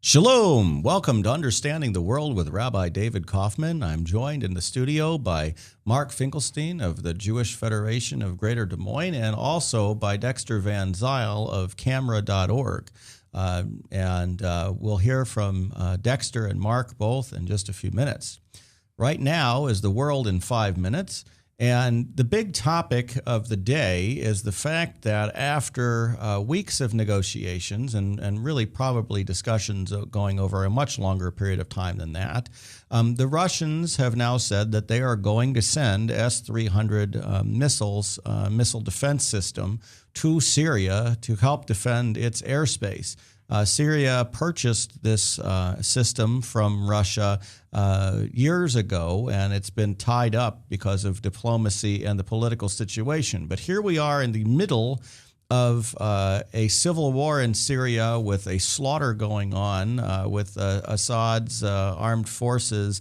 Shalom! Welcome to Understanding the World with Rabbi David Kaufman. I'm joined in the studio by Mark Finkelstein of the Jewish Federation of Greater Des Moines and also by Dexter Van Zyl of Camera.org. We'll hear from Dexter and Mark both in just a few minutes. Right now is the world in 5 minutes. And the big topic of the day is the fact that after weeks of negotiations and really probably discussions going over a much longer period of time than that, the Russians have now said that they are going to send S-300 missile defense system to Syria to help defend its airspace. Syria purchased this system from Russia years ago, and it's been tied up because of diplomacy and the political situation. But here we are in the middle of a civil war in Syria with a slaughter going on, with Assad's armed forces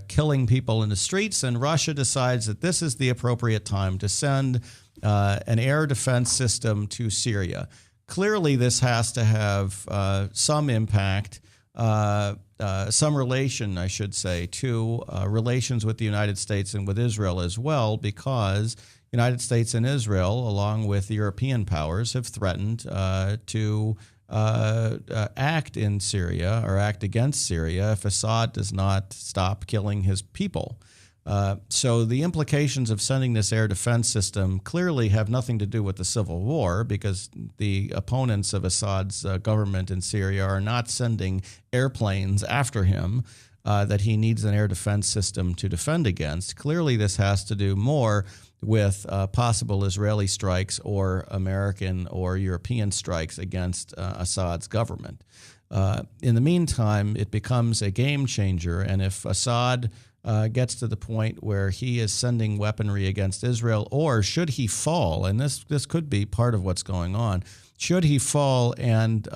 killing people in the streets, and Russia decides that this is the appropriate time to send an air defense system to Syria. Clearly, this has to have some impact, some relation, I should say, to relations with the United States and with Israel as well, because United States and Israel, along with European powers, have threatened to act in Syria or act against Syria if Assad does not stop killing his people. So the implications of sending this air defense system clearly have nothing to do with the civil war, because the opponents of Assad's government in Syria are not sending airplanes after him that he needs an air defense system to defend against. Clearly, this has to do more with possible Israeli strikes or American or European strikes against Assad's government. In the meantime, it becomes a game changer, and if Assad gets to the point where he is sending weaponry against Israel, or should he fall, and this could be part of what's going on, should he fall and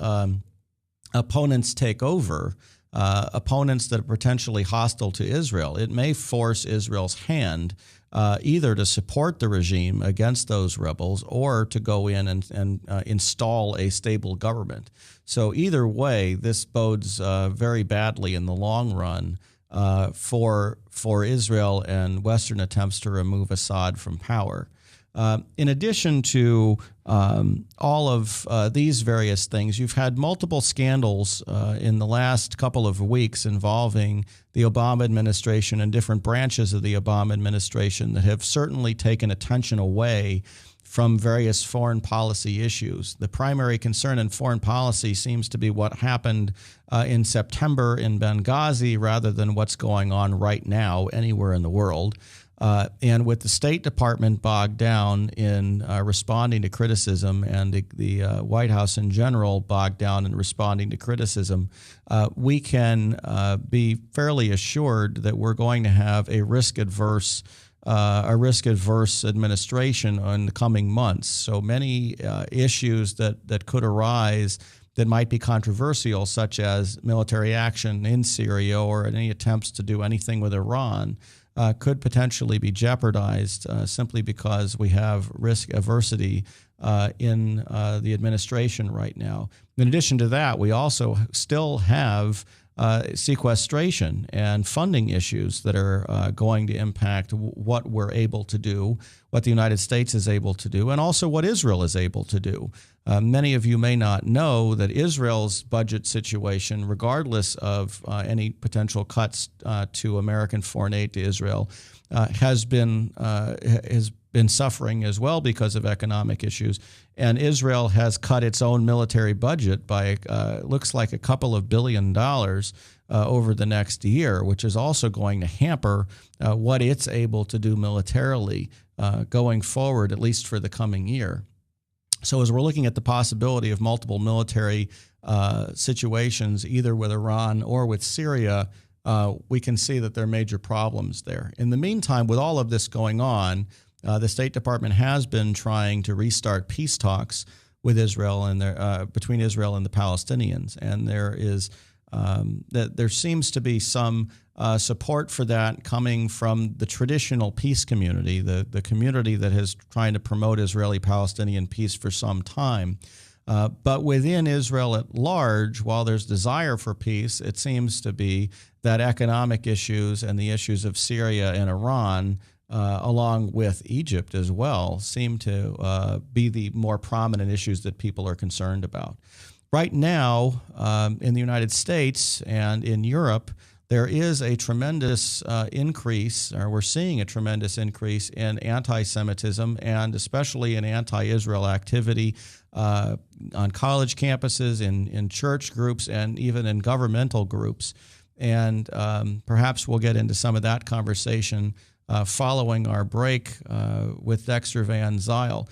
opponents take over, opponents that are potentially hostile to Israel, it may force Israel's hand either to support the regime against those rebels or to go in and install a stable government. So either way, this bodes very badly in the long run for Israel and Western attempts to remove Assad from power. In addition to all of these various things, you've had multiple scandals in the last couple of weeks involving the Obama administration and different branches of the Obama administration that have certainly taken attention away from various foreign policy issues. The primary concern in foreign policy seems to be what happened in September in Benghazi rather than what's going on right now anywhere in the world. And with the State Department bogged down in responding to criticism and the White House in general bogged down in responding to criticism, we can be fairly assured that we're going to have a risk-adverse administration in the coming months. So many issues that could arise that might be controversial, such as military action in Syria or any attempts to do anything with Iran, could potentially be jeopardized simply because we have risk aversity in the administration right now. In addition to that, we also still have sequestration and funding issues that are going to impact what we're able to do, what the United States is able to do, and also what Israel is able to do. Many of you may not know that Israel's budget situation, regardless of any potential cuts to American foreign aid to Israel, has been suffering as well because of economic issues. And Israel has cut its own military budget by, looks like a couple of $2 billion over the next year, which is also going to hamper what it's able to do militarily going forward, at least for the coming year. So as we're looking at the possibility of multiple military situations, either with Iran or with Syria, we can see that there are major problems there. In the meantime, with all of this going on, the State Department has been trying to restart peace talks with Israel and between Israel and the Palestinians, and there seems to be some support for that coming from the traditional peace community, the community that has trying to promote Israeli-Palestinian peace for some time. But within Israel at large, while there's desire for peace, it seems to be that economic issues and the issues of Syria and Iran, along with Egypt as well, seem to be the more prominent issues that people are concerned about. Right now, in the United States and in Europe, there is a tremendous increase, or we're seeing a tremendous increase in anti-Semitism and especially in anti-Israel activity on college campuses, in church groups, and even in governmental groups. And perhaps we'll get into some of that conversation following our break with Dexter Van Zyl.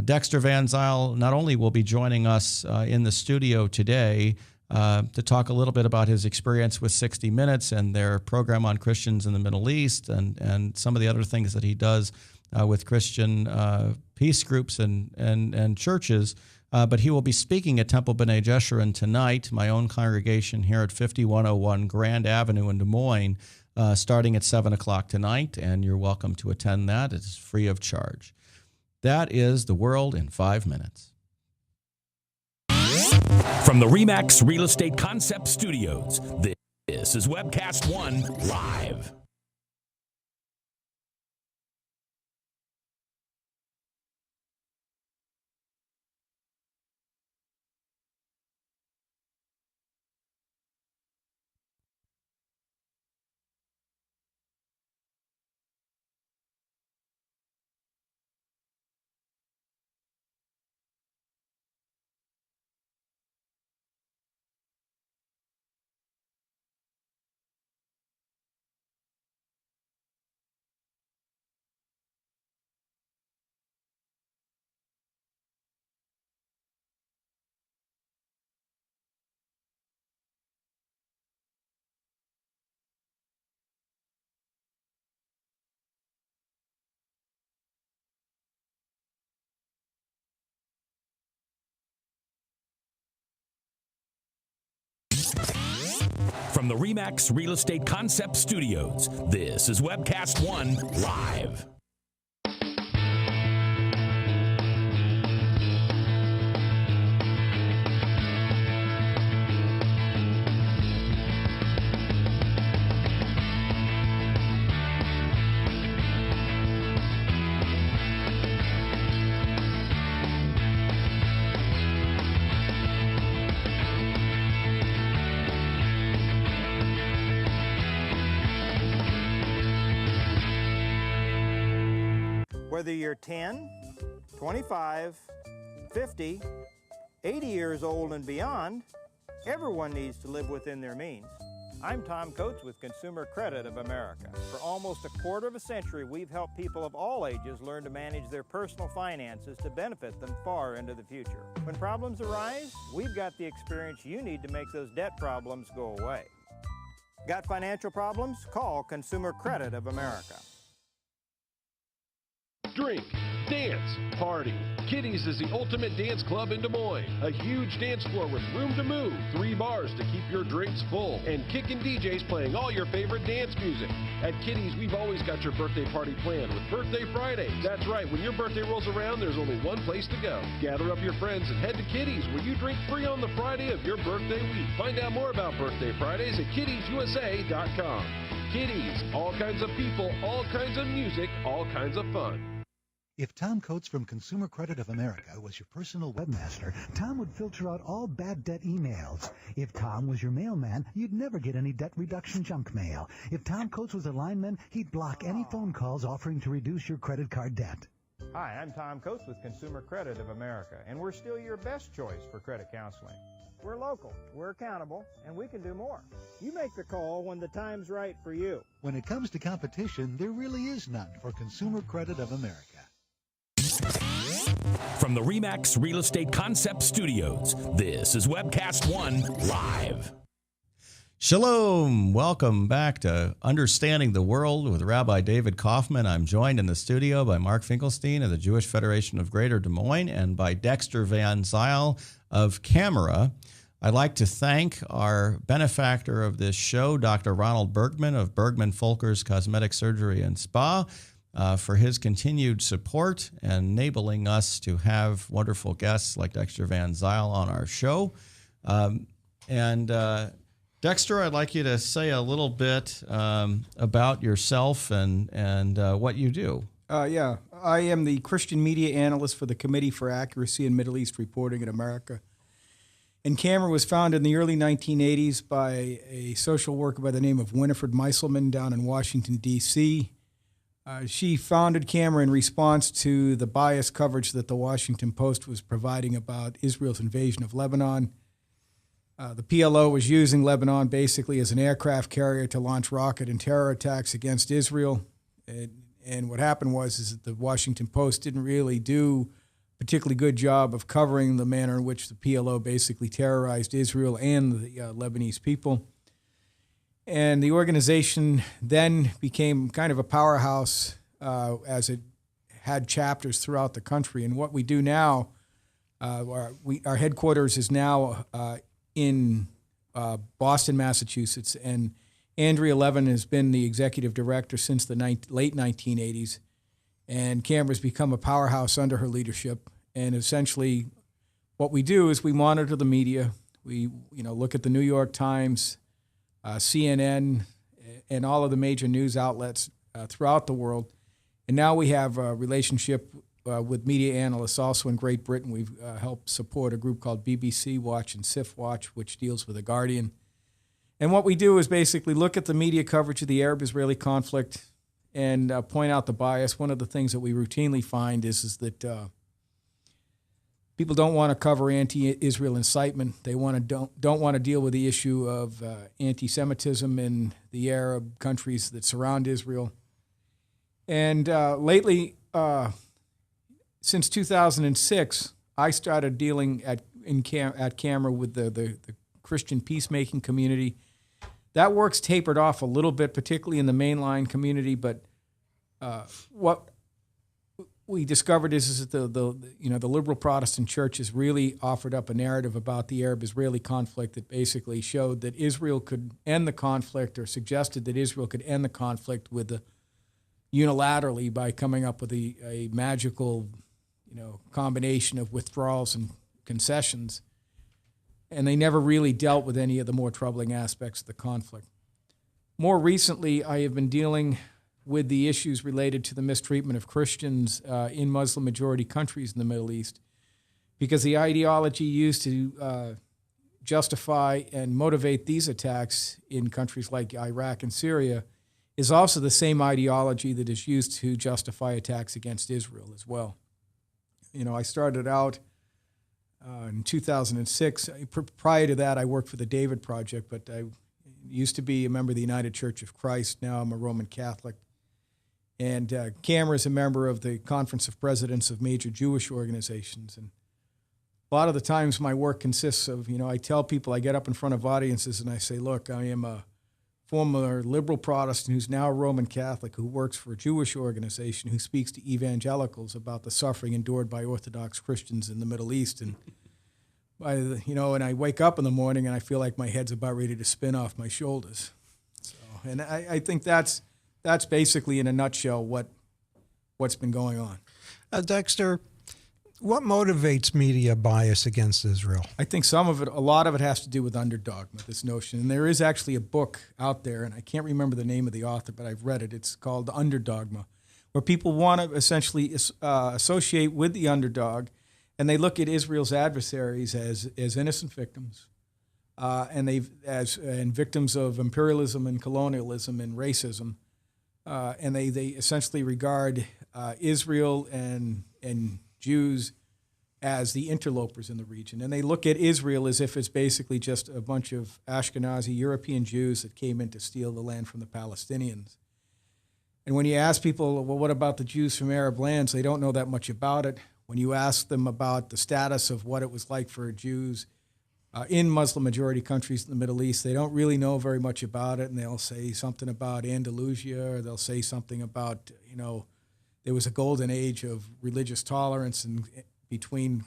Dexter Van Zyl not only will be joining us in the studio today to talk a little bit about his experience with 60 Minutes and their program on Christians in the Middle East and some of the other things that he does with Christian peace groups and churches, but he will be speaking at Temple B'nai Jeshurun tonight, my own congregation here at 5101 Grand Avenue in Des Moines, starting at 7 o'clock tonight, and you're welcome to attend that. It's free of charge. That is The World in 5 Minutes. From the RE/MAX Real Estate Concept Studios, this is Webcast One Live. From the RE/MAX Real Estate Concept Studios, this is Webcast One Live. Whether you're 10, 25, 50, 80 years old and beyond, everyone needs to live within their means. I'm Tom Coates with Consumer Credit of America. For almost a quarter of a century, we've helped people of all ages learn to manage their personal finances to benefit them far into the future. When problems arise, we've got the experience you need to make those debt problems go away. Got financial problems? Call Consumer Credit of America. Drink, dance, party. Kitty's is the ultimate dance club in Des Moines. A huge dance floor with room to move, 3 bars to keep your drinks full, and kickin' DJs playing all your favorite dance music. At Kitty's, we've always got your birthday party planned with Birthday Fridays. That's right, when your birthday rolls around, there's only one place to go. Gather up your friends and head to Kitty's, where you drink free on the Friday of your birthday week. Find out more about Birthday Fridays at kittiesusa.com. Kitty's, all kinds of people, all kinds of music, all kinds of fun. If Tom Coates from Consumer Credit of America was your personal webmaster, Tom would filter out all bad debt emails. If Tom was your mailman, you'd never get any debt reduction junk mail. If Tom Coates was a lineman, he'd block any phone calls offering to reduce your credit card debt. Hi, I'm Tom Coates with Consumer Credit of America, and we're still your best choice for credit counseling. We're local, we're accountable, and we can do more. You make the call when the time's right for you. When it comes to competition, there really is none for Consumer Credit of America. From the RE/MAX Real Estate Concept Studios, this is Webcast One Live. Shalom. Welcome back to Understanding the World with Rabbi David Kaufman. I'm joined in the studio by Mark Finkelstein of the Jewish Federation of Greater Des Moines and by Dexter Van Zyl of Camera. I'd like to thank our benefactor of this show, Dr. Ronald Bergman of Bergman Folkers Cosmetic Surgery and Spa. for his continued support and enabling us to have wonderful guests like Dexter Van Zyl on our show. Dexter, I'd like you to say a little bit about yourself and what you do. Yeah, I am the Christian media analyst for the Committee for Accuracy in Middle East Reporting in America. And CAMERA was founded in the early 1980s by a social worker by the name of Winifred Meiselman down in Washington, D.C. She founded CAMERA in response to the biased coverage that the Washington Post was providing about Israel's invasion of Lebanon. The PLO was using Lebanon basically as an aircraft carrier to launch rocket and terror attacks against Israel. And what happened was that the Washington Post didn't really do a particularly good job of covering the manner in which the PLO basically terrorized Israel and the Lebanese people. And the organization then became kind of a powerhouse as it had chapters throughout the country. And what we do now, our headquarters is now in Boston, Massachusetts, and Andrea Levin has been the executive director since the late 1980s, and CAMERA's become a powerhouse under her leadership. And essentially, what we do is we monitor the media. We, look at the New York Times, CNN, and all of the major news outlets throughout the world. And now we have a relationship with media analysts also in Great Britain. We've helped support a group called BBC Watch and SIF Watch, which deals with The Guardian. And what we do is basically look at the media coverage of the Arab-Israeli conflict and point out the bias. One of the things that we routinely find is that people don't want to cover anti-Israel incitement. They don't want to deal with the issue of anti-Semitism in the Arab countries that surround Israel. And lately, since 2006, I started dealing at CAMERA with the Christian peacemaking community. That work's tapered off a little bit, particularly in the mainline community. But what we discovered is that the liberal Protestant churches really offered up a narrative about the Arab-Israeli conflict that basically showed that Israel could end the conflict, or suggested that Israel could end the conflict unilaterally by coming up with a magical, combination of withdrawals and concessions. And they never really dealt with any of the more troubling aspects of the conflict. More recently, I have been dealing with the issues related to the mistreatment of Christians in Muslim-majority countries in the Middle East, because the ideology used to justify and motivate these attacks in countries like Iraq and Syria is also the same ideology that is used to justify attacks against Israel as well. I started out in 2006. Prior to that, I worked for the David Project, but I used to be a member of the United Church of Christ. Now I'm a Roman Catholic. And CAMERA is a member of the Conference of Presidents of major Jewish organizations. And a lot of the times my work consists of, I tell people, I get up in front of audiences and I say, look, I am a former liberal Protestant who's now a Roman Catholic who works for a Jewish organization who speaks to evangelicals about the suffering endured by Orthodox Christians in the Middle East. And and I wake up in the morning and I feel like my head's about ready to spin off my shoulders. And I think that's basically in a nutshell what's been going on. Dexter, what motivates media bias against Israel? I think a lot of it has to do with underdogma, this notion. And there is actually a book out there, and I can't remember the name of the author, but I've read it. It's called Underdogma, where people want to essentially associate with the underdog, and they look at Israel's adversaries as innocent victims, and victims of imperialism and colonialism and racism, and they essentially regard Israel and Jews as the interlopers in the region. And they look at Israel as if it's basically just a bunch of Ashkenazi European Jews that came in to steal the land from the Palestinians. And when you ask people, well, what about the Jews from Arab lands? They don't know that much about it. When you ask them about the status of what it was like for Jews in Muslim-majority countries in the Middle East, they don't really know very much about it, and they'll say something about Andalusia, or they'll say something about, there was a golden age of religious tolerance between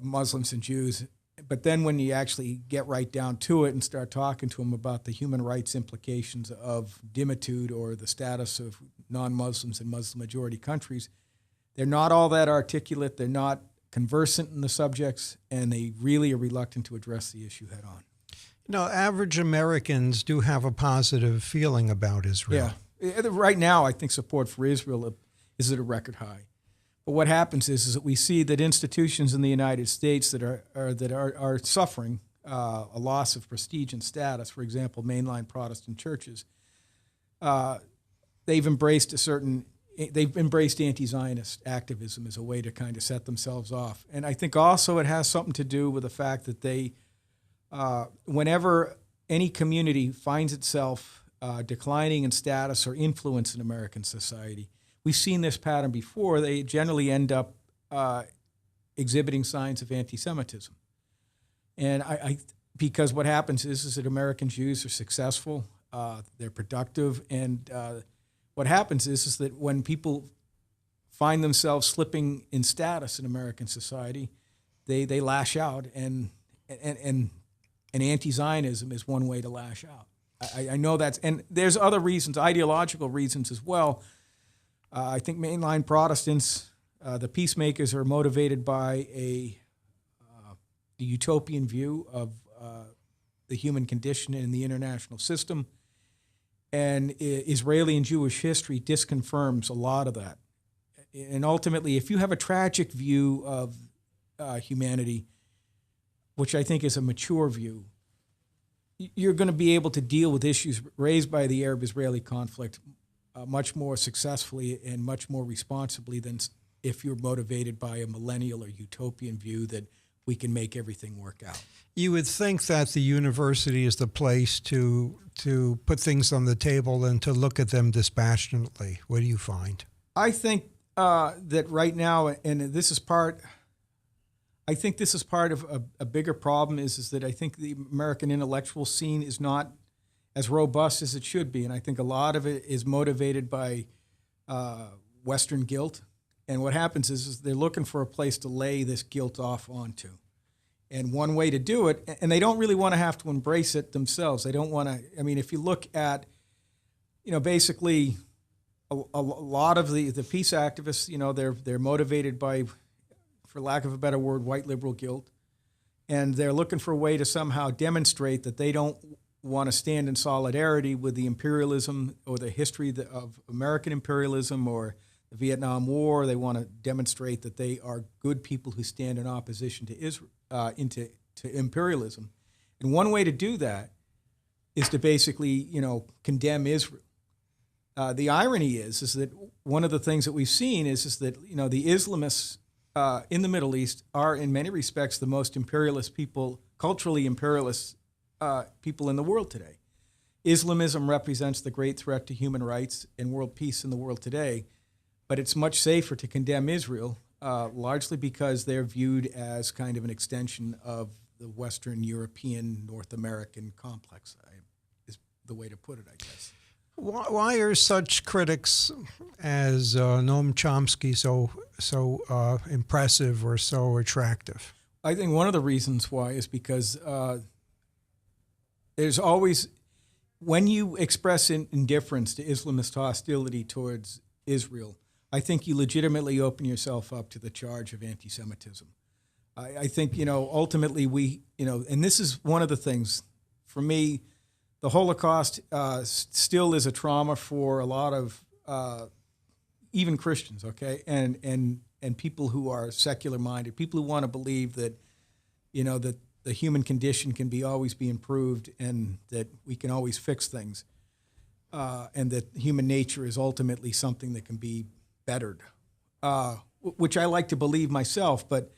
Muslims and Jews. But then when you actually get right down to it and start talking to them about the human rights implications of dhimmitude or the status of non-Muslims in Muslim-majority countries, they're not all that articulate, they're not conversant in the subjects, and they really are reluctant to address the issue head on. No, average Americans do have a positive feeling about Israel. Yeah. Right now, I think support for Israel is at a record high. But what happens is that we see that institutions in the United States that are suffering a loss of prestige and status, for example, mainline Protestant churches, they've embraced anti-Zionist activism as a way to kind of set themselves off. And I think also it has something to do with the fact that they, whenever any community finds itself declining in status or influence in American society, we've seen this pattern before. They generally end up exhibiting signs of anti-Semitism. And because what happens is that American Jews are successful, they're productive, and what happens is that when people find themselves slipping in status in American society, they lash out, and anti-Zionism is one way to lash out. I know that's, and there's other reasons, ideological reasons as well. I think mainline Protestants, the peacemakers, are motivated by the utopian view of the human condition in the international system. And Israeli and Jewish history disconfirms a lot of that. And ultimately, if you have a tragic view of humanity, which I think is a mature view, you're going to be able to deal with issues raised by the Arab-Israeli conflict much more successfully and much more responsibly than if you're motivated by a millennial or utopian view that we can make everything work out. You would think that the university is the place to put things on the table and to look at them dispassionately. What do you find? I think that right now, and this is part of a bigger problem, is that I think the American intellectual scene is not as robust as it should be. And I think a lot of it is motivated by Western guilt. And what happens is they're looking for a place to lay this guilt off onto. And one way to do it, and they don't really want to have to embrace it themselves. They don't want to, I mean, if you look at, basically a lot of the peace activists, they're motivated by, for lack of a better word, white liberal guilt. And they're looking for a way to somehow demonstrate that they don't want to stand in solidarity with the imperialism or the history of American imperialism or the Vietnam War. They want to demonstrate that they are good people who stand in opposition to Israel, to imperialism. And one way to do that is to basically, condemn Israel. The irony is that one of the things that we've seen is that, the Islamists in the Middle East are in many respects the most imperialist people, culturally imperialist people in the world today. Islamism represents the great threat to human rights and world peace in the world today, but it's much safer to condemn Israel, largely because they're viewed as kind of an extension of the Western European, North American complex, is the way to put it, I guess. Why are such critics as Noam Chomsky so impressive or so attractive? I think one of the reasons why is because there's always, when you express indifference to Islamist hostility towards Israel, I think you legitimately open yourself up to the charge of anti-Semitism. I think, ultimately we, and this is one of the things, for me, the Holocaust still is a trauma for a lot of even Christians, okay, and people who are secular-minded, people who want to believe that, that the human condition can always be improved and that we can always fix things, and that human nature is ultimately something that can be bettered, which I like to believe myself. But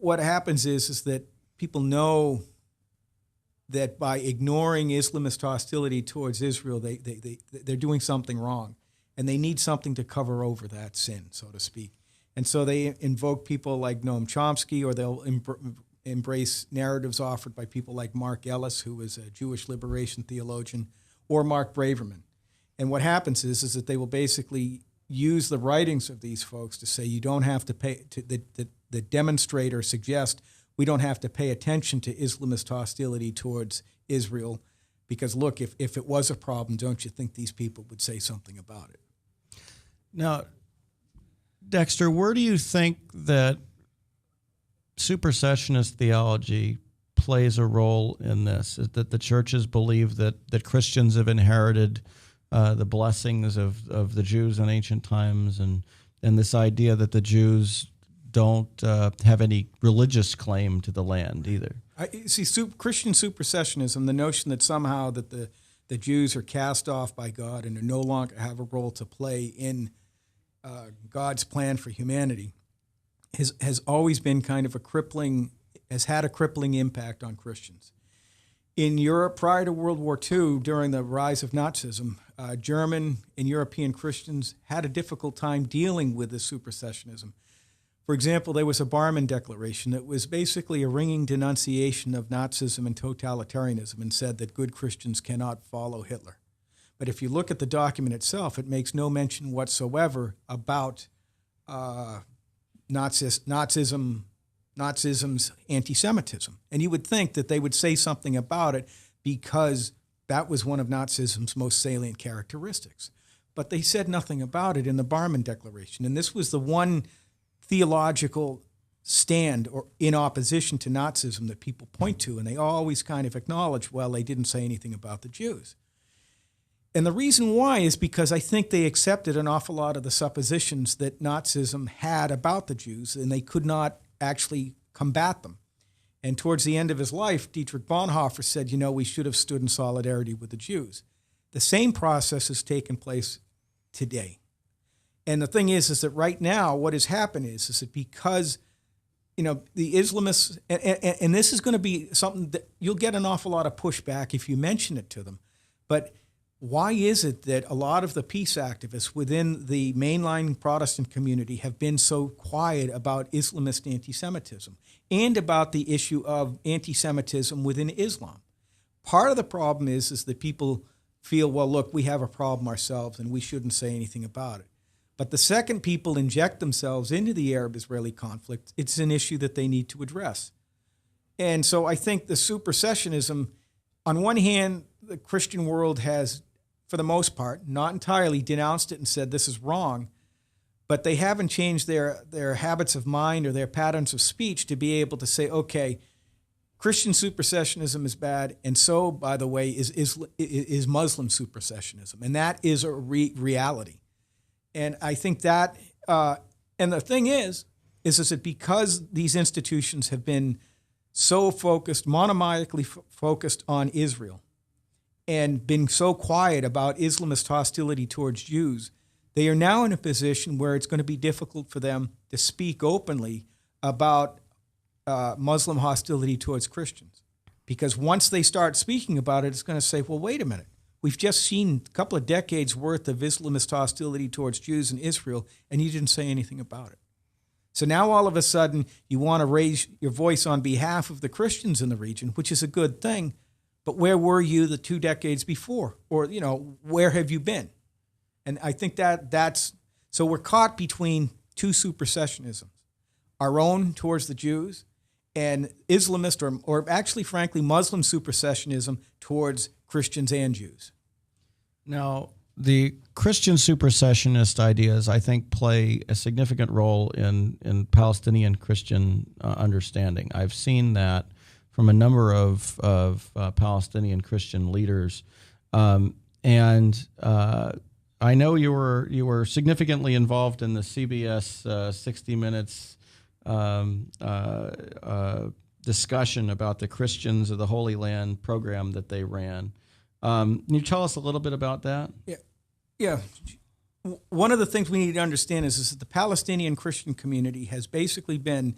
what happens is that people know that by ignoring Islamist hostility towards Israel, they're doing something wrong, and they need something to cover over that sin, so to speak. And so they invoke people like Noam Chomsky, or they'll embrace narratives offered by people like Mark Ellis, who is a Jewish liberation theologian, or Mark Braverman. And what happens is that they will basically use the writings of these folks to say you don't have to pay, to demonstrate or suggest we don't have to pay attention to Islamist hostility towards Israel because, look, if it was a problem, don't you think these people would say something about it? Now, Dexter, where do you think that supersessionist theology plays a role in this? Is that the churches believe that Christians have inherited the blessings of the Jews in ancient times, and this idea that the Jews don't have any religious claim to the land either? Christian supersessionism, the notion that somehow that the Jews are cast off by God and no longer have a role to play in God's plan for humanity, has always been kind of has had a crippling impact on Christians. In Europe, prior to World War II, during the rise of Nazism, German and European Christians had a difficult time dealing with this supersessionism. For example, there was a Barmen Declaration that was basically a ringing denunciation of Nazism and totalitarianism and said that good Christians cannot follow Hitler. But if you look at the document itself, it makes no mention whatsoever about Nazism's anti-Semitism. And you would think that they would say something about it because that was one of Nazism's most salient characteristics. But they said nothing about it in the Barmen Declaration. And this was the one theological stand or in opposition to Nazism that people point to, and they always kind of acknowledge, well, they didn't say anything about the Jews. And the reason why is because I think they accepted an awful lot of the suppositions that Nazism had about the Jews, and they could not actually combat them. And towards the end of his life, Dietrich Bonhoeffer said, we should have stood in solidarity with the Jews. The same process has taken place today. And the thing is that right now what has happened is that because, the Islamists, and this is going to be something that you'll get an awful lot of pushback if you mention it to them, but why is it that a lot of the peace activists within the mainline Protestant community have been so quiet about Islamist anti-Semitism and about the issue of anti-Semitism within Islam? Part of the problem is that people feel, well, look, we have a problem ourselves and we shouldn't say anything about it. But the second people inject themselves into the Arab-Israeli conflict, it's an issue that they need to address. And so I think the supersessionism, on one hand, the Christian world has, for the most part, not entirely denounced it and said this is wrong, but they haven't changed their habits of mind or their patterns of speech to be able to say, okay, Christian supersessionism is bad, and so, by the way, is Muslim supersessionism, and that is a reality. And I think that, and the thing is that because these institutions have been so focused, monomyically focused on Israel, and been so quiet about Islamist hostility towards Jews, they are now in a position where it's going to be difficult for them to speak openly about Muslim hostility towards Christians. Because once they start speaking about it, it's going to say, well, wait a minute. We've just seen a couple of decades worth of Islamist hostility towards Jews in Israel, and you didn't say anything about it. So now all of a sudden you want to raise your voice on behalf of the Christians in the region, which is a good thing, but where were you the 2 decades before? Or, where have you been? And I think so we're caught between two supersessionisms, our own towards the Jews and Islamist or actually, frankly, Muslim supersessionism towards Christians and Jews. Now, the Christian supersessionist ideas, I think, play a significant role in Palestinian Christian understanding. I've seen that from a number of Palestinian Christian leaders, and I know you were significantly involved in the CBS 60 Minutes discussion about the Christians of the Holy Land program that they ran. Can you tell us a little bit about that? Yeah. One of the things we need to understand is that the Palestinian Christian community has basically been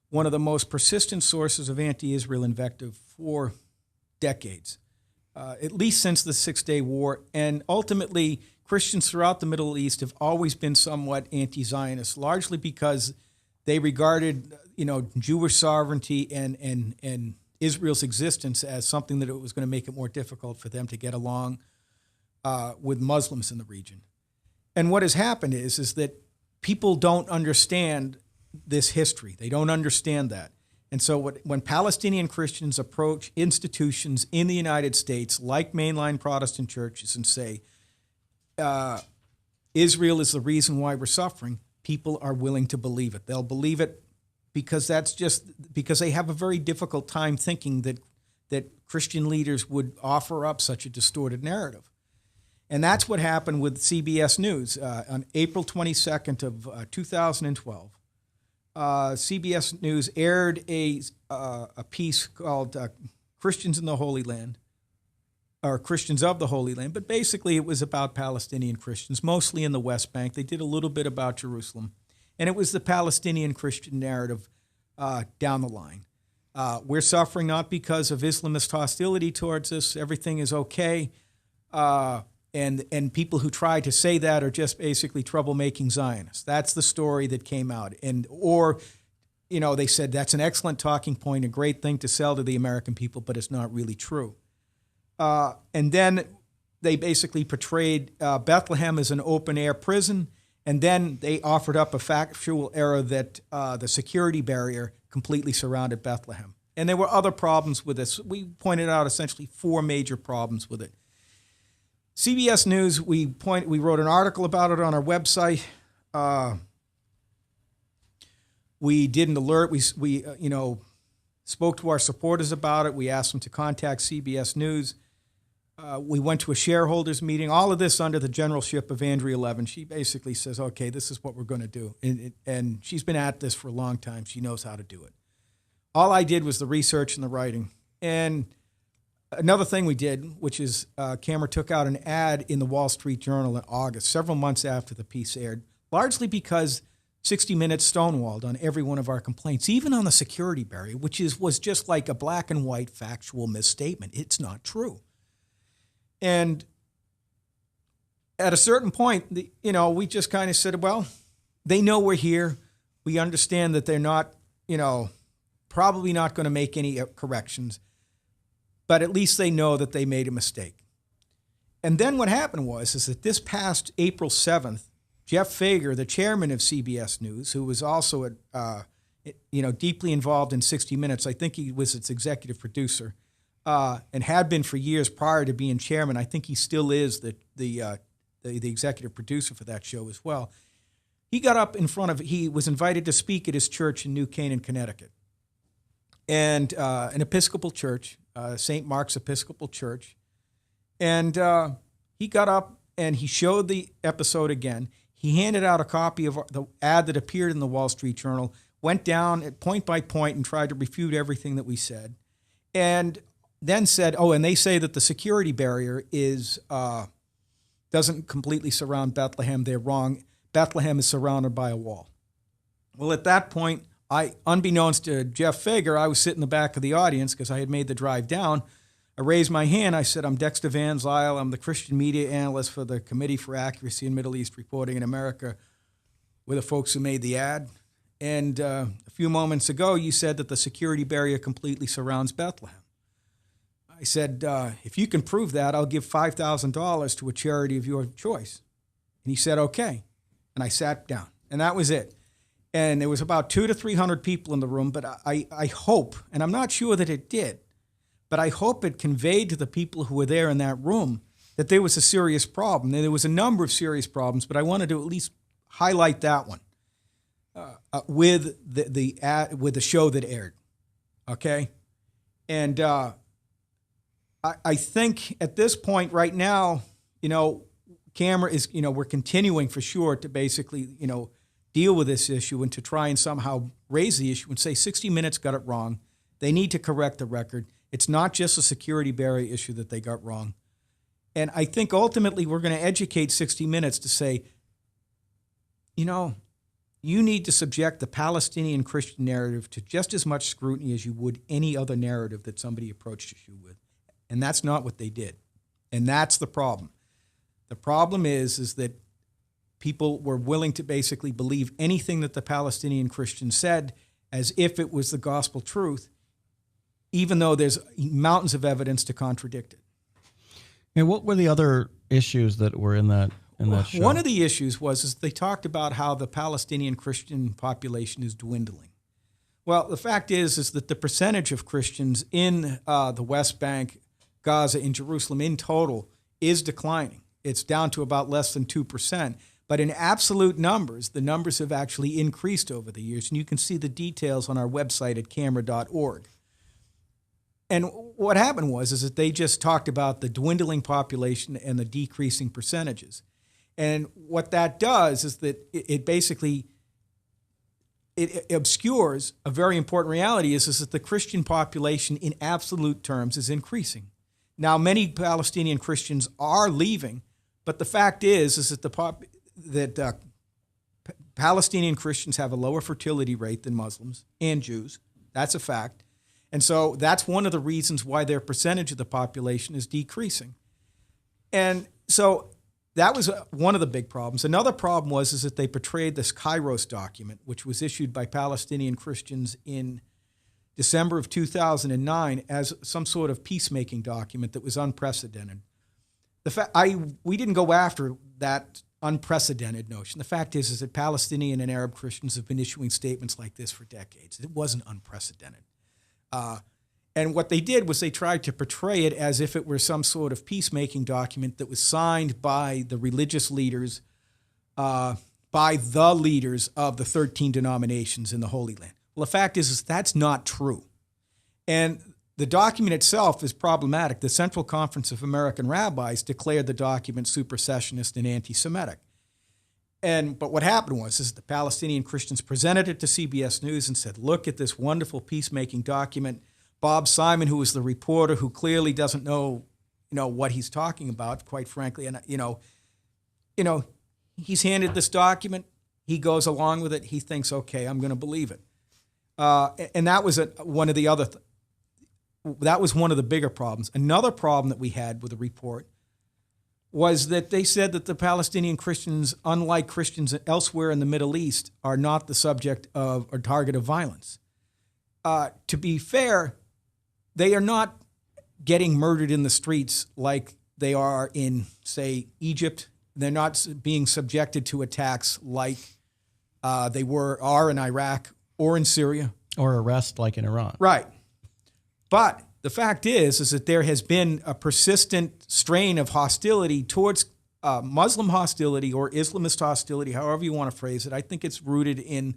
one of the most persistent sources of anti-Israel invective for decades, at least since the Six-Day War. And ultimately, Christians throughout the Middle East have always been somewhat anti-Zionist, largely because they regarded, Jewish sovereignty and Israel's existence as something that it was going to make it more difficult for them to get along with Muslims in the region. And what has happened is that people don't understand this history. They don't understand that. And so when Palestinian Christians approach institutions in the United States, like mainline Protestant churches, and say, Israel is the reason why we're suffering, people are willing to believe it. They'll believe it because they have a very difficult time thinking that Christian leaders would offer up such a distorted narrative. And that's what happened with CBS News. On April 22nd of 2012, CBS News aired a piece called Christians in the Holy Land, or Christians of the Holy Land, but basically it was about Palestinian Christians, mostly in the West Bank. They did a little bit about Jerusalem, and it was the Palestinian Christian narrative down the line. We're suffering not because of Islamist hostility towards us. Everything is okay. And people who try to say that are just basically troublemaking Zionists. That's the story that came out. Or they said that's an excellent talking point, a great thing to sell to the American people, but it's not really true. And then they basically portrayed Bethlehem as an open-air prison, and then they offered up a factual error that the security barrier completely surrounded Bethlehem. And there were other problems with this. We pointed out essentially 4 major problems with it. CBS News, we wrote an article about it on our website. We did an alert. We spoke to our supporters about it. We asked them to contact CBS News. We went to a shareholders meeting. All of this under the generalship of Andrea Levin. She basically says, "Okay, this is what we're going to do," and she's been at this for a long time. She knows how to do it. All I did was the research and the writing. And another thing we did, which is Camera took out an ad in the Wall Street Journal in August, several months after the piece aired, largely because 60 Minutes stonewalled on every one of our complaints, even on the security barrier, which was just like a black and white factual misstatement. It's not true. And at a certain point, we just kind of said, well, they know we're here. We understand that they're not, probably not going to make any corrections. But at least they know that they made a mistake. And then what happened is that this past April 7th, Jeff Fager, the chairman of CBS News, who was also deeply involved in 60 Minutes, I think he was its executive producer, and had been for years prior to being chairman. I think he still is the executive producer for that show as well. He got up he was invited to speak at his church in New Canaan, Connecticut, and an Episcopal church. St. Mark's Episcopal Church. And he got up and he showed the episode again. He handed out a copy of the ad that appeared in the Wall Street Journal, went down at point by point and tried to refute everything that we said. And then said, and they say that the security barrier doesn't completely surround Bethlehem. They're wrong. Bethlehem is surrounded by a wall. Well, at that point, unbeknownst to Jeff Fager, I was sitting in the back of the audience because I had made the drive down. I raised my hand. I said, "I'm Dexter Van Zyl. I'm the Christian media analyst for the Committee for Accuracy in Middle East Reporting in America. We're the folks who made the ad. And a few moments ago, you said that the security barrier completely surrounds Bethlehem." I said, "If you can prove that, I'll give $5,000 to a charity of your choice." And he said, "Okay." And I sat down. And that was it. And there was about 200 to 300 people in the room, but I hope, and I'm not sure that it did, but I hope it conveyed to the people who were there in that room that there was a serious problem. And there was a number of serious problems, but I wanted to at least highlight that one with the show that aired, okay? And I think at this point right now, Camera is, we're continuing for sure to basically, deal with this issue and to try and somehow raise the issue and say 60 Minutes got it wrong. They need to correct the record. It's not just a security barrier issue that they got wrong. And I think ultimately we're going to educate 60 Minutes to say, you need to subject the Palestinian Christian narrative to just as much scrutiny as you would any other narrative that somebody approached you with. And that's not what they did. And that's the problem. The problem is that people were willing to basically believe anything that the Palestinian Christians said as if it was the gospel truth, even though there's mountains of evidence to contradict it. And what were the other issues that were in that show? One of the issues was they talked about how the Palestinian Christian population is dwindling. Well, the fact is that the percentage of Christians in the West Bank, Gaza, and Jerusalem in total is declining. It's down to about less than 2%. But in absolute numbers, the numbers have actually increased over the years. And you can see the details on our website at camera.org. And what happened was that they just talked about the dwindling population and the decreasing percentages. And what that does is that it basically it obscures a very important reality is that the Christian population in absolute terms is increasing. Now, many Palestinian Christians are leaving, but the fact is that Palestinian Christians have a lower fertility rate than Muslims and Jews. That's a fact. And so that's one of the reasons why their percentage of the population is decreasing. And so that was one of the big problems. Another problem was that they portrayed this Kairos document, which was issued by Palestinian Christians in December of 2009 as some sort of peacemaking document that was unprecedented. We didn't go after that unprecedented notion. The fact is that Palestinian and Arab Christians have been issuing statements like this for decades. It wasn't unprecedented. And what they did was they tried to portray it as if it were some sort of peacemaking document that was signed by the religious leaders, by the leaders of the 13 denominations in the Holy Land. Well, the fact is that's not true. And the document itself is problematic. The Central Conference of American Rabbis declared the document supersessionist and anti-Semitic. But what happened was the Palestinian Christians presented it to CBS News and said, look at this wonderful peacemaking document. Bob Simon, who was the reporter, who clearly doesn't know what he's talking about, quite frankly, and he's handed this document. He goes along with it. He thinks, okay, I'm going to believe it. And that was one of the bigger problems. Another problem that we had with the report was that they said that the Palestinian Christians, unlike Christians elsewhere in the Middle East, are not the subject of or target of violence. To be fair, they are not getting murdered in the streets like they are in, say, Egypt. They're not being subjected to attacks like they are in Iraq or in Syria. Or arrest like in Iran. Right. But the fact is that there has been a persistent strain of hostility towards Muslim hostility or Islamist hostility, however you want to phrase it. I think it's rooted in,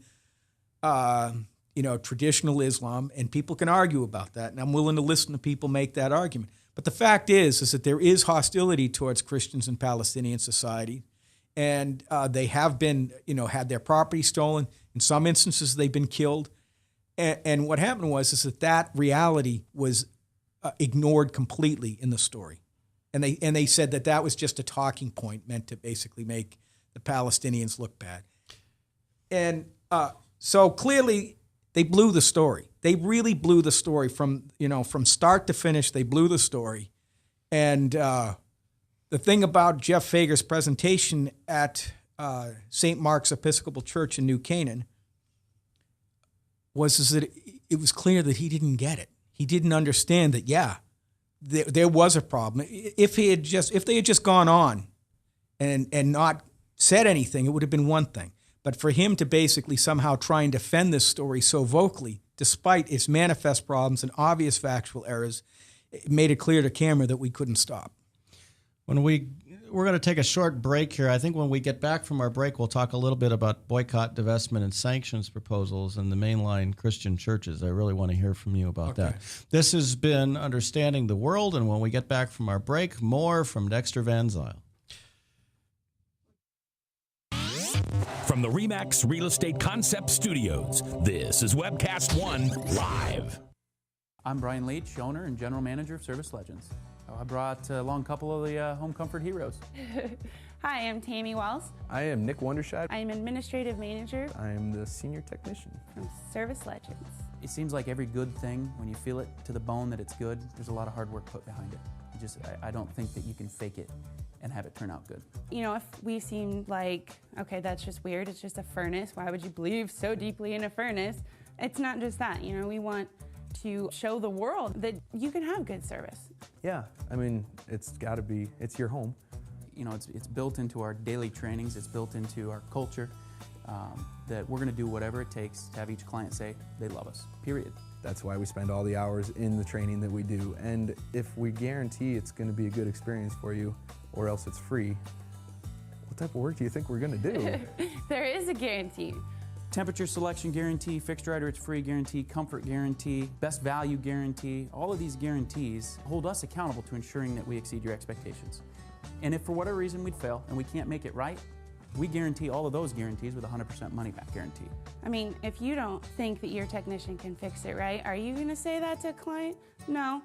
traditional Islam, and people can argue about that, and I'm willing to listen to people make that argument. But the fact is that there is hostility towards Christians in Palestinian society, and they have been, had their property stolen. In some instances, they've been killed. And what happened was that reality was ignored completely in the story. And they said that was just a talking point meant to basically make the Palestinians look bad. And so clearly they blew the story. They really blew the story from start to finish. They blew the story. And the thing about Jeff Fager's presentation at St. Mark's Episcopal Church in New Canaan was that it was clear that he didn't get it. He didn't understand that, there was a problem. If they had just gone on and not said anything, it would have been one thing. But for him to basically somehow try and defend this story so vocally, despite its manifest problems and obvious factual errors, it made it clear to camera that we couldn't stop. We're going to take a short break here. I think when we get back from our break, we'll talk a little bit about boycott, divestment, and sanctions proposals in the mainline Christian churches. I really want to hear from you about that. This has been Understanding the World, and when we get back from our break, more from Dexter Van Zyl. From the RE/MAX Real Estate Concept Studios, this is Webcast One Live. I'm Brian Leach, owner and general manager of Service Legends. I brought along a couple of the home comfort heroes. Hi, I'm Tammy Wells. I am Nick Wondershad. I am administrative manager. I am the senior technician from Service Legends. It seems like every good thing, when you feel it to the bone that it's good, there's a lot of hard work put behind it. I don't think that you can fake it and have it turn out good. If we seem like, okay, that's just weird, it's just a furnace, why would you believe so deeply in a furnace? It's not just that, we want to show the world that you can have good service. Yeah, it's your home. It's built into our daily trainings, it's built into our culture. that we're going to do whatever it takes to have each client say they love us, period. That's why we spend all the hours in the training that we do. And if we guarantee it's going to be a good experience for you, or else it's free, what type of work do you think we're going to do? There is a guarantee. Temperature selection guarantee, fixed rider it's free guarantee, comfort guarantee, best value guarantee. All of these guarantees hold us accountable to ensuring that we exceed your expectations. And if for whatever reason we'd fail and we can't make it right, we guarantee all of those guarantees with a 100% money back guarantee. I mean, if you don't think that your technician can fix it right, are you going to say that to a client? No.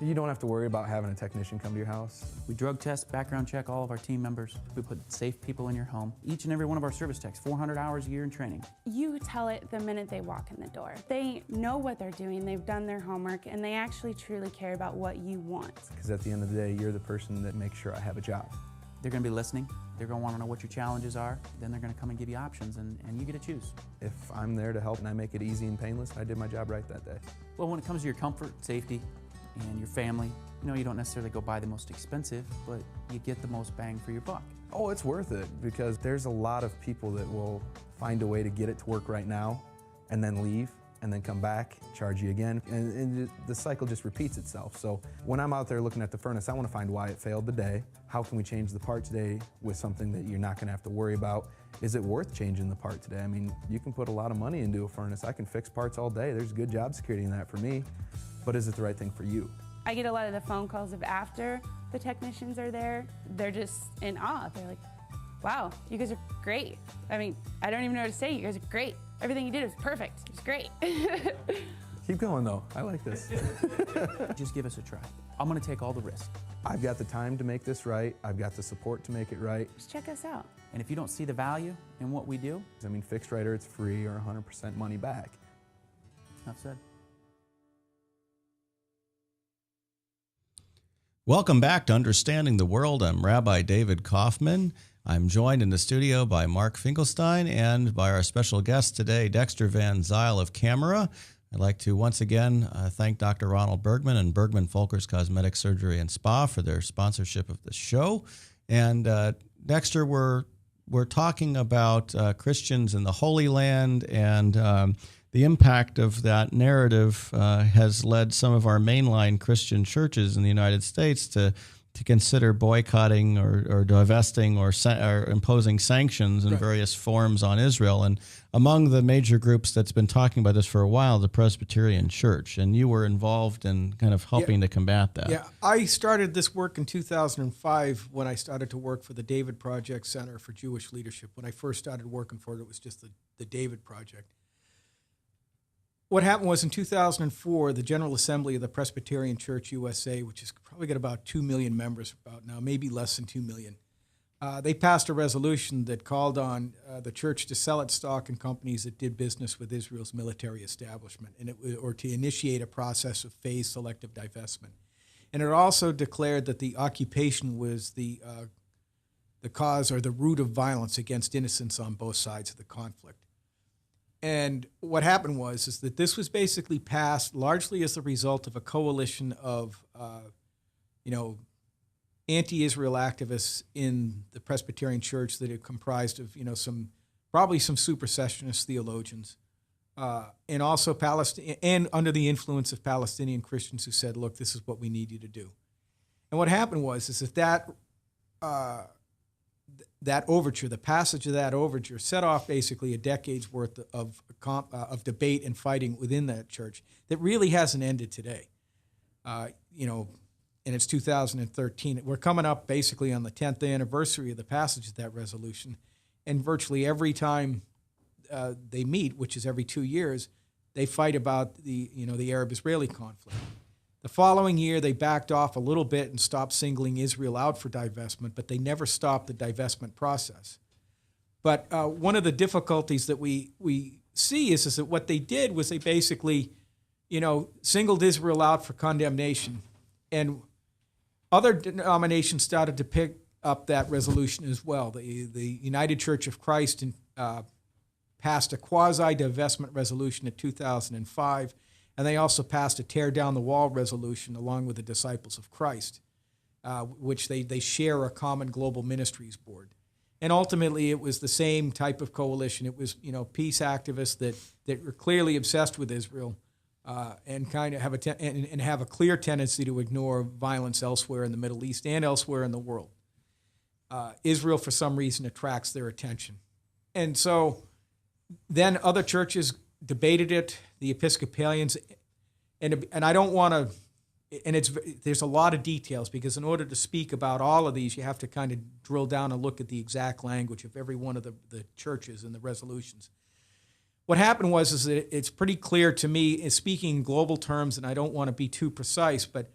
You don't have to worry about having a technician come to your house. We drug test, background check all of our team members. We put safe people in your home. Each and every one of our service techs, 400 hours a year in training. You tell it the minute they walk in the door. They know what they're doing, they've done their homework, and they actually truly care about what you want. Because at the end of the day, you're the person that makes sure I have a job. They're going to be listening. They're going to want to know what your challenges are. Then they're going to come and give you options, and you get to choose. If I'm there to help and I make it easy and painless, I did my job right that day. Well, when it comes to your comfort, safety, and your family, you know, you don't necessarily go buy the most expensive, but you get the most bang for your buck. Oh, it's worth it, because there's a lot of people that will find a way to get it to work right now and then leave and then come back, charge you again, and the cycle just repeats itself. So when I'm out there looking at the furnace, I want to find why it failed today. How can we change the part today with something that you're not going to have to worry about? Is it worth changing the part today? I mean, you can put a lot of money into a furnace. I can fix parts all day. There's good job security in that for me, but is it the right thing for you? I get a lot of the phone calls of after the technicians are there. They're just in awe. They're like, wow, you guys are great. I mean, I don't even know what to say. You guys are great. Everything you did was perfect. It was great. Keep going though, I like this. Just give us a try. I'm gonna take all the risk. I've got the time to make this right. I've got the support to make it right. Just check us out. And if you don't see the value in what we do, I mean, fixed rider, it's free or 100% money back. enough said. Welcome back to Understanding the World. I'm Rabbi David Kaufman. I'm joined in the studio by Mark Finkelstein and by our special guest today, Dexter Van Zyl of Camera. I'd like to once again thank Dr. Ronald Bergman and Bergman Folkers Cosmetic Surgery and Spa for their sponsorship of the show. And Dexter, we're talking about Christians in the Holy Land, and the impact of that narrative has led some of our mainline Christian churches in the United States to consider boycotting or divesting or imposing sanctions in various forms on Israel. And among the major groups that's been talking about this for a while, the Presbyterian Church. And you were involved in kind of helping to combat that. Yeah, I started this work in 2005 when I started to work for the David Project Center for Jewish Leadership. When I first started working for it, it was just the David Project. What happened was in 2004, the General Assembly of the Presbyterian Church USA, which has probably got about 2 million members about now, maybe less than 2 million, they passed a resolution that called on the church to sell its stock in companies that did business with Israel's military establishment, or to initiate a process of phased selective divestment. And it also declared that the occupation was the cause or the root of violence against innocents on both sides of the conflict. And what happened was that this was basically passed largely as the result of a coalition of, anti-Israel activists in the Presbyterian Church that are comprised of, probably some supersessionist theologians, and also and under the influence of Palestinian Christians who said, "Look, this is what we need you to do." And what happened was that overture, the passage of that overture, set off basically a decade's worth of debate and fighting within that church that really hasn't ended today. And it's 2013. We're coming up basically on the 10th anniversary of the passage of that resolution, and virtually every time they meet, which is every 2 years, they fight about the Arab-Israeli conflict. The following year, they backed off a little bit and stopped singling Israel out for divestment, but they never stopped the divestment process. But one of the difficulties that we see is that what they did was they basically, singled Israel out for condemnation, and other denominations started to pick up that resolution as well. The United Church of Christ passed a quasi-divestment resolution in 2005, and they also passed a tear down the wall resolution along with the Disciples of Christ, which they share a common global ministries board. And ultimately, it was the same type of coalition. It was, peace activists that were clearly obsessed with Israel and kind of have and have a clear tendency to ignore violence elsewhere in the Middle East and elsewhere in the world. Israel, for some reason, attracts their attention. And so then other churches debated it, the Episcopalians, and I don't want to, and there's a lot of details, because in order to speak about all of these, you have to kind of drill down and look at the exact language of every one of the churches and the resolutions. What happened is that it's pretty clear to me, speaking in global terms, and I don't want to be too precise, but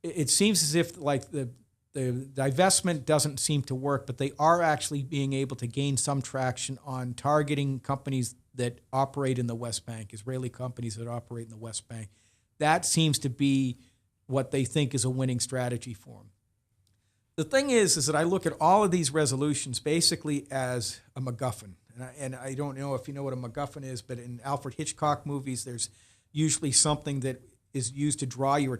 it seems as if like the divestment doesn't seem to work, but they are actually being able to gain some traction on targeting companies that operate in the West Bank, Israeli companies that operate in the West Bank. That seems to be what they think is a winning strategy for them. The thing is that I look at all of these resolutions basically as a MacGuffin. And I don't know if you know what a MacGuffin is, but in Alfred Hitchcock movies, there's usually something that is used to draw your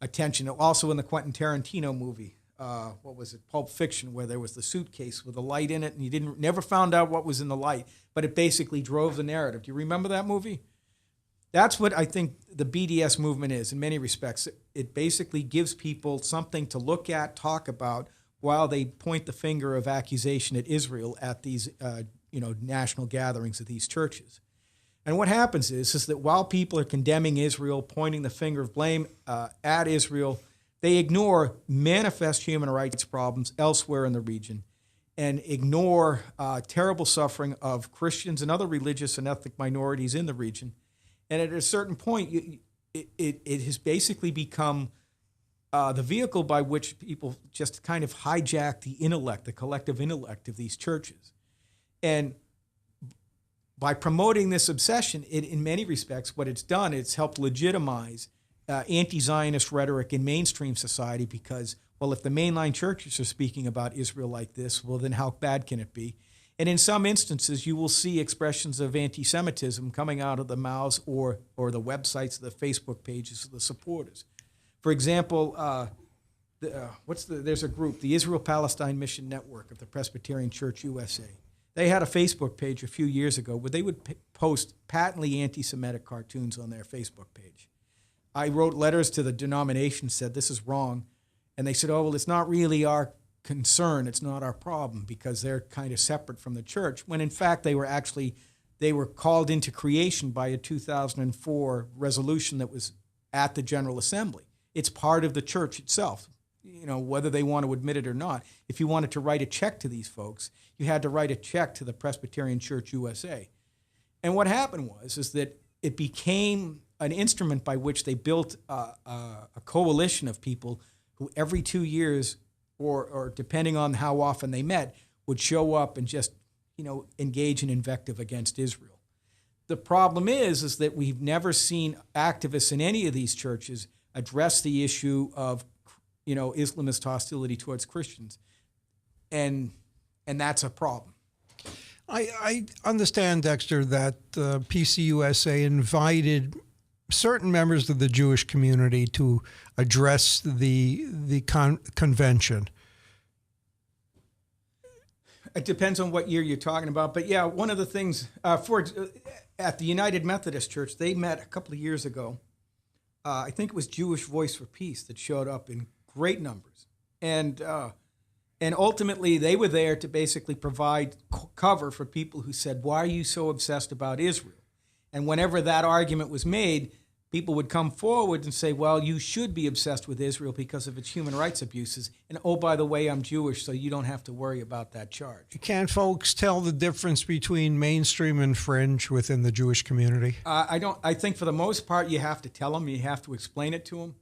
attention. Also in the Quentin Tarantino movie, what was it, Pulp Fiction, where there was the suitcase with a light in it, and you never found out what was in the light, but it basically drove the narrative. Do you remember that movie? That's what I think the BDS movement is in many respects. It basically gives people something to look at, talk about, while they point the finger of accusation at Israel at these national gatherings of these churches. And what happens is that while people are condemning Israel, pointing the finger of blame at Israel, they ignore manifest human rights problems elsewhere in the region and ignore terrible suffering of Christians and other religious and ethnic minorities in the region. And at a certain point, it has basically become the vehicle by which people just kind of hijack the intellect, the collective intellect of these churches. And by promoting this obsession, in many respects, what it's done, it's helped legitimize anti-Zionist rhetoric in mainstream society because, well, if the mainline churches are speaking about Israel like this, well, then how bad can it be? And in some instances, you will see expressions of anti-Semitism coming out of the mouths or the websites, the Facebook pages of the supporters. For example, there's a group, the Israel-Palestine Mission Network of the Presbyterian Church USA. They had a Facebook page a few years ago where they would post patently anti-Semitic cartoons on their Facebook page. I wrote letters to the denomination, said this is wrong, and they said, oh, well, it's not really our concern, it's not our problem, because they're kind of separate from the church, when in fact they were called into creation by a 2004 resolution that was at the General Assembly. It's part of the church itself, whether they want to admit it or not. If you wanted to write a check to these folks, you had to write a check to the Presbyterian Church USA. And what happened is that it became an instrument by which they built a coalition of people who every 2 years, or depending on how often they met, would show up and just, engage in invective against Israel. The problem is that we've never seen activists in any of these churches address the issue of, Islamist hostility towards Christians, and that's a problem. I understand, Dexter, that PCUSA invited certain members of the Jewish community to address the convention. It depends on what year you're talking about, but yeah, one of the things at the United Methodist Church, they met a couple of years ago. I think it was Jewish Voice for Peace that showed up in great numbers, and ultimately they were there to basically provide cover for people who said, "Why are you so obsessed about Israel?" And whenever that argument was made, people would come forward and say, well, you should be obsessed with Israel because of its human rights abuses. And, oh, by the way, I'm Jewish, so you don't have to worry about that charge. Can folks tell the difference between mainstream and fringe within the Jewish community? I think for the most part, you have to tell them. You have to explain it to them.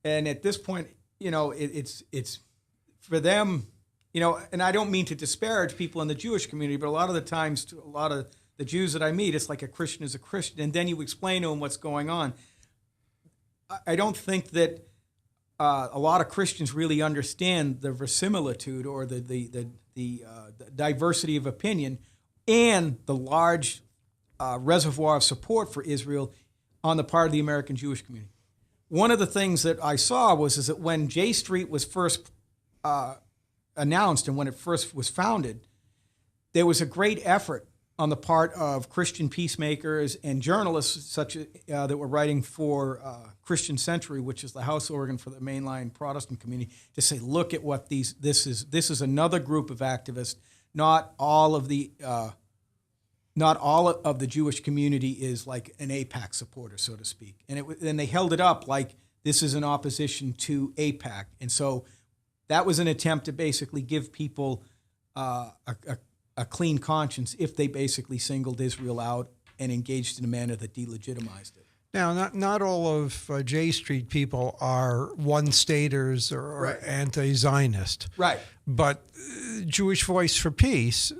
And at this point, it's for them, and I don't mean to disparage people in the Jewish community, but a lot of the times, a lot of the Jews that I meet, it's like a Christian is a Christian, and then you explain to them what's going on. I don't think that a lot of Christians really understand the verisimilitude or the diversity of opinion and the large reservoir of support for Israel on the part of the American Jewish community. One of the things that I saw is that when J Street was first announced and when it first was founded, there was a great effort on the part of Christian peacemakers and journalists such that were writing for Christian Century, which is the house organ for the mainline Protestant community, to say, look at what this is another group of activists. Not all of the Jewish community is like an AIPAC supporter, so to speak. And they held it up like this is an opposition to AIPAC. And so that was an attempt to basically give people a clean conscience if they basically singled Israel out and engaged in a manner that delegitimized it. Now, not all of J Street people are one-staters or Right. anti-Zionist. Right. But Jewish Voice for Peace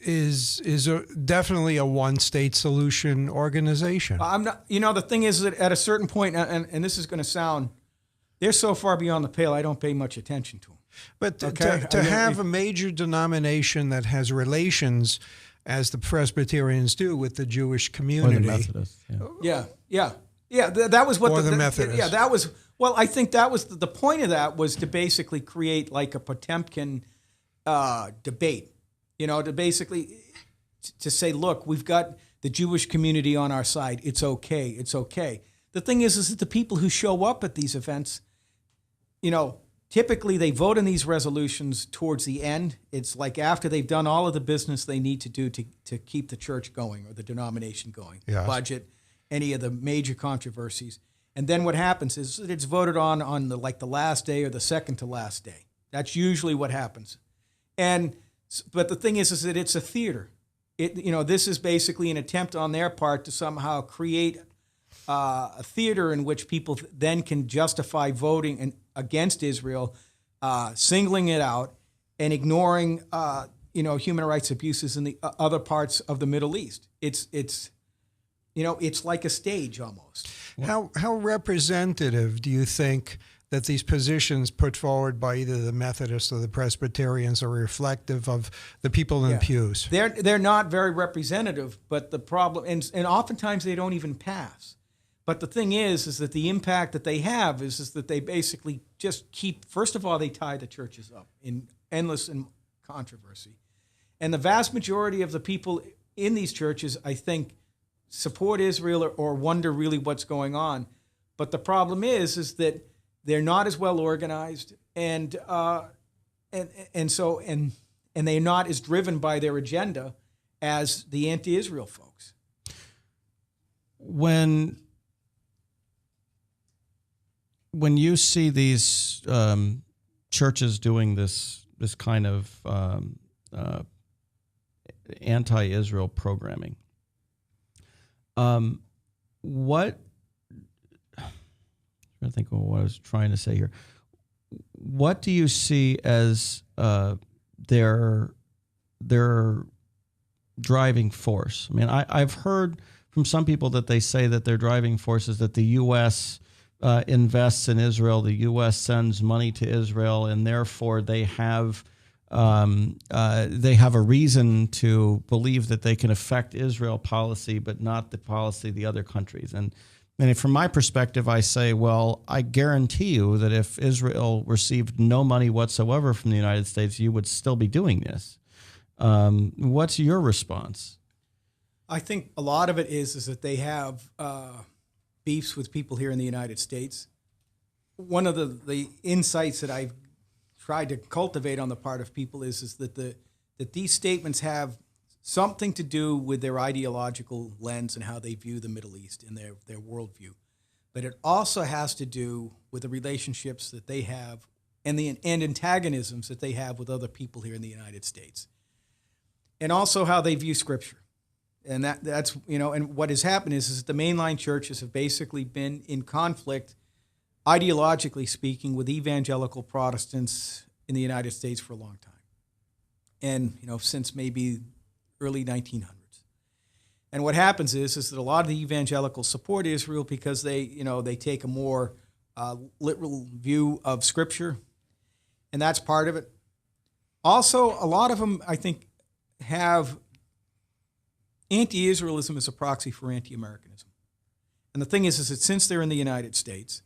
is definitely a one-state solution organization. I'm not. You know, the thing is that at a certain point, and this is going to sound, they're so far beyond the pale, I don't pay much attention to them. But Okay. to have a major denomination that has relations, as the Presbyterians do, with the Jewish community. Or the Methodists. Yeah. Yeah. That was what Or the Methodists. Yeah, that was. Well, I think that was the point of that was to basically create like a Potemkin debate. You know, to basically to say, look, we've got the Jewish community on our side. It's okay. It's okay. The thing is that the people who show up at these events, you know, typically they vote in these resolutions towards the end. It's like after they've done all of the business they need to do to keep the church going or the denomination going, Yes. budget, any of the major controversies. And then what happens is that it's voted on the last day or the second to last day. That's usually what happens. But the thing is that it's a theater. This is basically an attempt on their part to somehow create a theater in which people then can justify voting against Israel, singling it out, and ignoring human rights abuses in the other parts of the Middle East. It's like a stage almost. How representative do you think that these positions put forward by either the Methodists or the Presbyterians are reflective of the people in the pews? They're not very representative, but the problem, and oftentimes they don't even pass. But the thing is that the impact that they have is that they basically just keep, first of all, they tie the churches up in endless controversy. And the vast majority of the people in these churches, I think, support Israel or wonder really what's going on. But the problem is that they're not as well organized and they're not as driven by their agenda as the anti-Israel folks. When you see these churches doing this kind of anti-Israel programming, what I think of what I was trying to say here. What do you see as their driving force? I mean, I've heard from some people that they say that their driving force is that the U.S. Invests in Israel, the U.S. sends money to Israel, and therefore they have a reason to believe that they can affect Israel policy, but not the policy of the other countries. And from my perspective, I say, well, I guarantee you that if Israel received no money whatsoever from the United States, you would still be doing this. What's your response? I think a lot of it is that they have beefs with people here in the United States. One of the insights that I've tried to cultivate on the part of people is that these statements have something to do with their ideological lens and how they view the Middle East and their worldview. But it also has to do with the relationships that they have and the antagonisms that they have with other people here in the United States. And also how they view Scripture. And that's and what has happened is that the mainline churches have basically been in conflict, ideologically speaking, with evangelical Protestants in the United States for a long time. And, since maybe early 1900s. And what happens is that a lot of the evangelicals support Israel because they take a more literal view of Scripture, and that's part of it. Also, a lot of them, I think, have anti-Israelism as a proxy for anti-Americanism. And the thing is that since they're in the United States,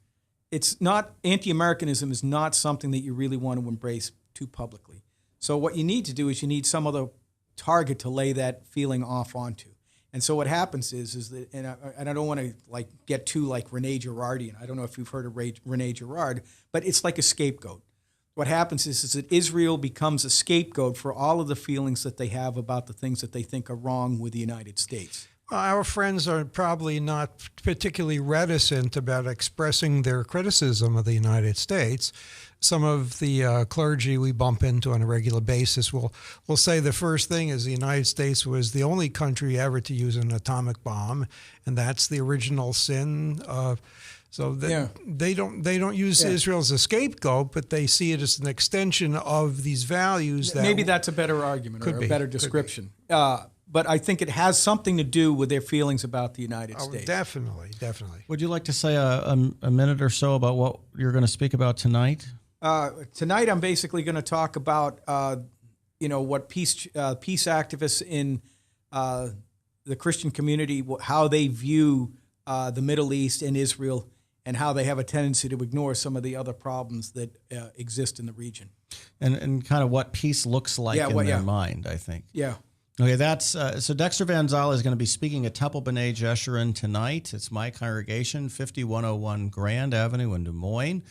it's not, anti-Americanism is not something that you really want to embrace too publicly. So what you need to do is you need some other target to lay that feeling off onto. And so what happens is that, and I don't want to like get too like Rene Girardian. I don't know if you've heard of Rene Girard, but it's like a scapegoat. What happens is that Israel becomes a scapegoat for all of the feelings that they have about the things that they think are wrong with the United States. Our friends are probably not particularly reticent about expressing their criticism of the United States. Some of the clergy we bump into on a regular basis will say the first thing is the United States was the only country ever to use an atomic bomb, and that's the original sin. So they don't use Israel as a scapegoat, but they see it as an extension of these values. That maybe that's a better argument or a better description. But I think it has something to do with their feelings about the United States. Definitely. Would you like to say a minute or so about what you're going to speak about tonight? Tonight, I'm basically going to talk about, what peace activists in the Christian community, how they view the Middle East and Israel, and how they have a tendency to ignore some of the other problems that exist in the region. And kind of what peace looks like in their mind, I think. Yeah. Okay, that's so Dexter Van Zyl is going to be speaking at Temple B'nai Jeshurun tonight. It's my congregation, 5101 Grand Avenue in Des Moines,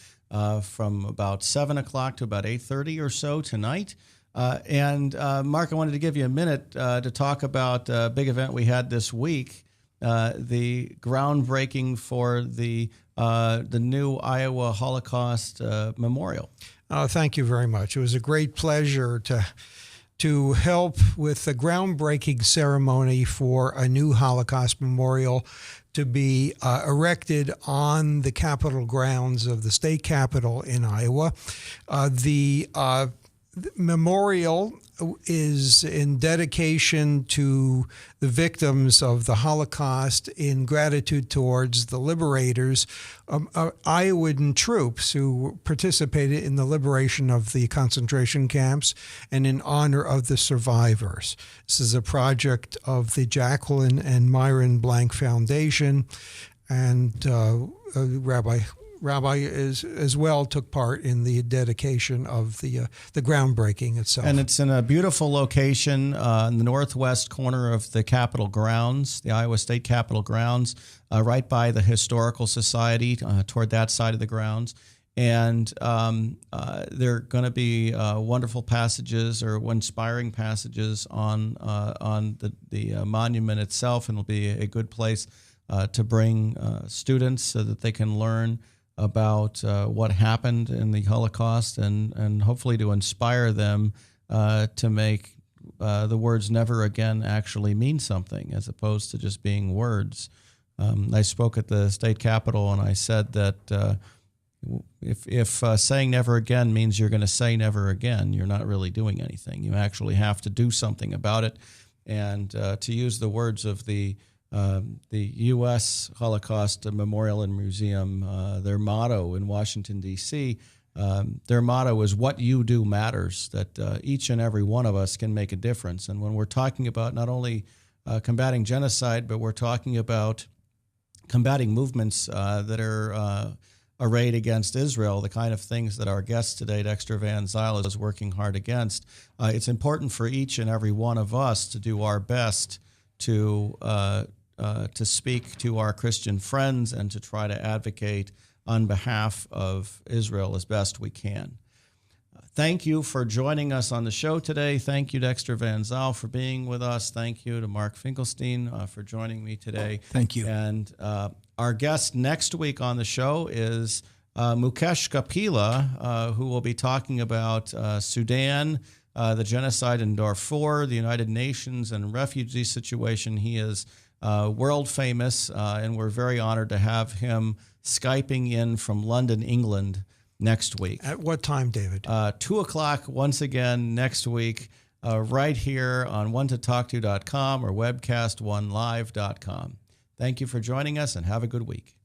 from about 7 o'clock to about 8:30 or so tonight. And Mark, I wanted to give you a minute to talk about a big event we had this week, the groundbreaking for the new Iowa Holocaust Memorial. Thank you very much. It was a great pleasure to help with the groundbreaking ceremony for a new Holocaust memorial to be erected on the Capitol grounds of the state capitol in Iowa. The memorial is in dedication to the victims of the Holocaust in gratitude towards the liberators, Iowan troops who participated in the liberation of the concentration camps, and in honor of the survivors. This is a project of the Jacqueline and Myron Blank Foundation, and Rabbi as well took part in the dedication of the groundbreaking itself. And it's in a beautiful location in the northwest corner of the Capitol grounds, the Iowa State Capitol grounds, right by the Historical Society, toward that side of the grounds. And there are going to be wonderful passages or inspiring passages on the monument itself, and it'll be a good place to bring students so that they can learn about what happened in the Holocaust, and hopefully to inspire them to make the words "never again" actually mean something, as opposed to just being words. I spoke at the state capitol, and I said that if saying "never again" means you're going to say "never again," you're not really doing anything. You actually have to do something about it, and to use the words of the U.S. Holocaust Memorial and Museum, their motto in Washington, D.C., their motto is "What you do matters," that each and every one of us can make a difference. And when we're talking about not only combating genocide, but we're talking about combating movements that are arrayed against Israel, the kind of things that our guest today, Dexter Van Zyl, is working hard against, it's important for each and every one of us to do our best to speak to our Christian friends and to try to advocate on behalf of Israel as best we can. Thank you for joining us on the show today. Thank you, Dexter Van Zyl, for being with us. Thank you to Mark Finkelstein for joining me today. Thank you. And our guest next week on the show is Mukesh Kapila, who will be talking about Sudan, the genocide in Darfur, the United Nations, and refugee situation. He is world famous, and we're very honored to have him Skyping in from London, England next week. At what time, David? 2 o'clock once again next week, right here on one2talkto.com or webcast1live.com. Thank you for joining us, and have a good week.